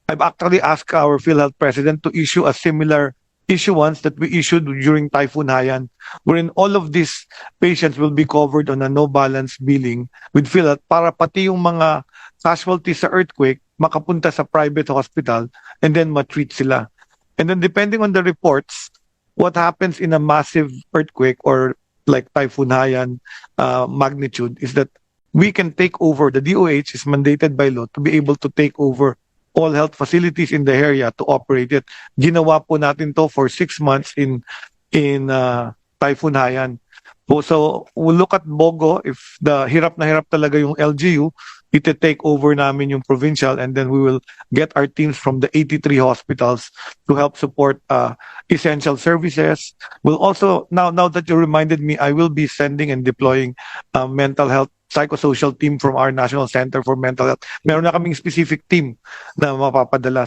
I've actually asked our PhilHealth president to issue a similar issuance that we issued during Typhoon Haiyan, wherein all of these patients will be covered on a no-balance billing with PhilHealth para pati yung mga casualties sa earthquake makapunta sa private hospital and then matreat sila. And then depending on the reports, what happens in a massive earthquake or like Typhoon Haiyan magnitude is that we can take over, the DOH is mandated by law to be able to take over all health facilities in the area to operate it. Ginawa po natin to for 6 months in Typhoon Haiyan. So we'll look at Bogo. If the hirap na hirap talaga yung LGU, ite-take over namin yung provincial, and then we will get our teams from the 83 hospitals to help support essential services. We'll also, now that you reminded me, I will be sending and deploying mental health psychosocial team from our National Center for Mental Health. Meron na kaming specific team na mapapadala.